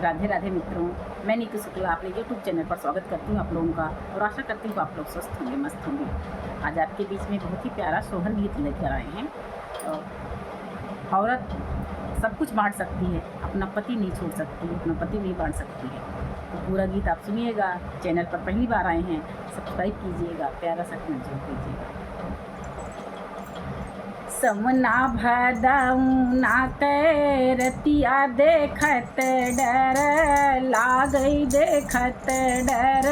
राधे राधे मित्रों, मैं नीतू शुक्ला आपके यूट्यूब चैनल पर स्वागत करती हूँ आप लोगों का और आशा करती हूँ आप लोग स्वस्थ होंगे, मस्त होंगे। आज आपके बीच में बहुत ही प्यारा सोहर गीत लेकर आए हैं। औरत सब कुछ बांट सकती है, अपना पति नहीं छोड़ सकती, अपना पति नहीं बांट सकती है। तो पूरा गीत आप सुनिएगा। चैनल पर पहली बार आए हैं, सब्सक्राइब कीजिएगा, प्यारा सा कमेंट जरूर कीजिएगा। समना भदौना रतिया देखत डर लागई, देखत डर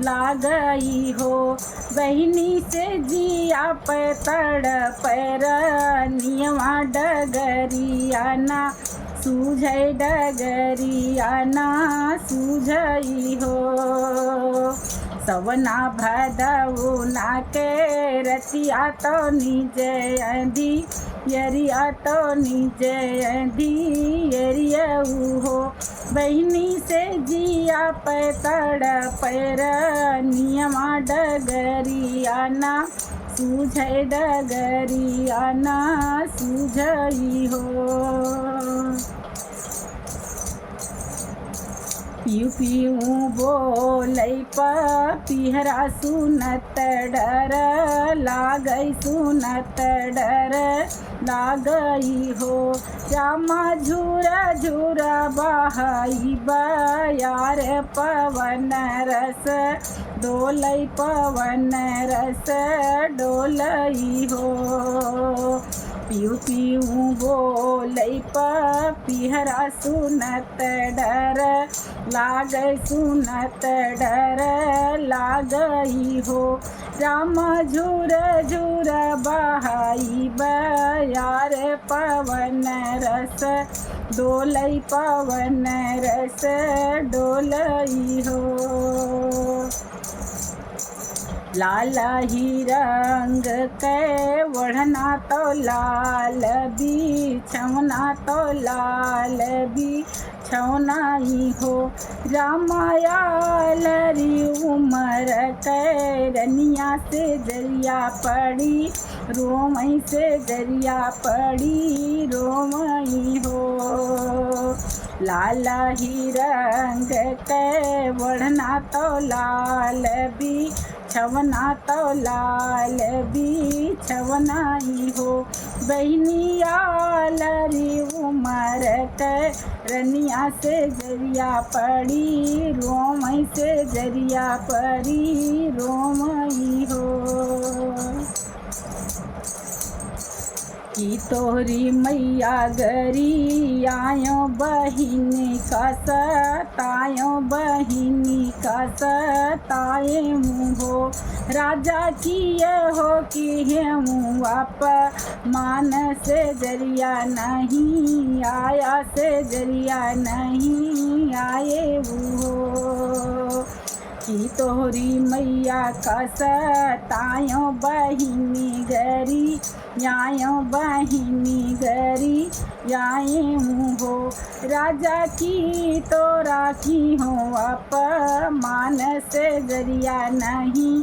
लागई हो। बहिनी से जिया पतड़ पैर नियमा डगरियाना सूझई, डगरियाना सूझई हो। सवना भदौना के रतिया तो निजे अंधी यरिया तो निजे अंधी यरियऊ हो। बहिनी से जिया पतड़ पैर नियमा डगरियाना सूझई, डगरियाना सूझई हो। पियू पियू बोलै पिहरा सुनत डर लागई, सुनत डर लागई हो। रामा झूरा झूरा बहाई यार पवन रस डोलई, पवन रस डोलई हो। पियू पियू बोलै पिहरा सुनत डर लागई, सुनत डर लागई हो। रामा झूर झूर बहाई यार पवन रस डोलई, पवन रस डोलई हो। लाल ही रंग के वढ़ना तो लाल बिछौना, तो लाल बिछौनाई हो। रामायाल री उमर के रनिया से दरिया पड़ी, रोमई से दरिया पड़ी रोमई हो। लाल ही रंग के वढ़ना तो लाल बिछौना, तो लाल बिछौनाई हो। बहनियाल री उमर के रनिया से जरिया पड़ी, रोमई से जरिया पड़ी रोमई हो। की तोहरी मैया गरी आयो बहिनी का सतायो, बहिनी का सताए मुहो। राजा किए हो कि हेमू आप मान से जरिया नहीं आया, से जरिया नहीं आए वो। की तोहरी मैया का सतायो बहिनी गरी यायो, बहिनी गरी याए हो। राजा की तो राखी हो आप मान से जरिया नहीं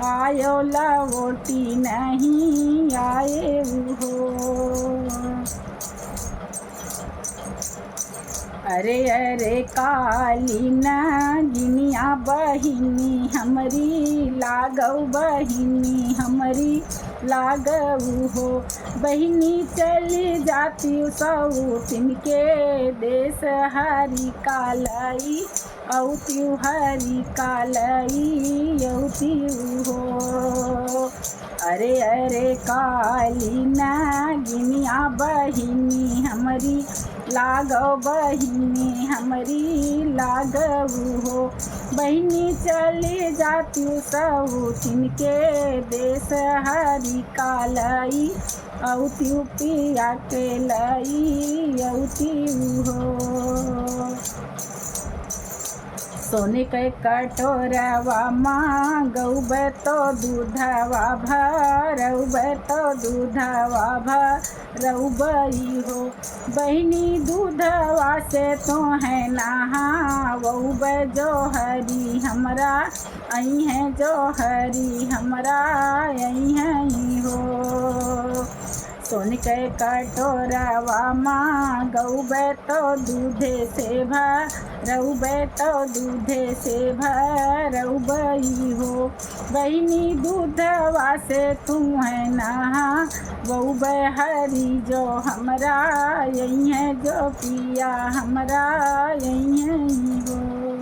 आयो, लवोटी नहीं आए हो। अरे अरे काली नागिनिया बहिनी हमरी लागऊ, बहिनी हमरी लागऊ हो। बहिनी चली जाती सौतिन के देश हरी कालई, औत्यू हरी कालई औत्यू हो। अरे अरे काली नागिनिया बहिनी हमरी लागो, बहिनी हमरी लागऊ हो। बहिनी चली जाती सौतिन के देश हरी कालई, औत्यू पिया के लई औत्यू हो। सोने के कटोरवा मांगब तो दूधवा भरब, तो दूधवा भरबई हो। बहिनी दूधवा से तो है नहावब, जो हरी हमरा आई है, जो हरी हमरा आई है हो। सोन के कटोरवा माँ गौबे तो दूधे से भरउबे तो दूधे से भरउबई हो। बहिनी दूधवा से तू है नहा बउबे हरी जो हमरा यही है जो पिया हमरा यही है हो।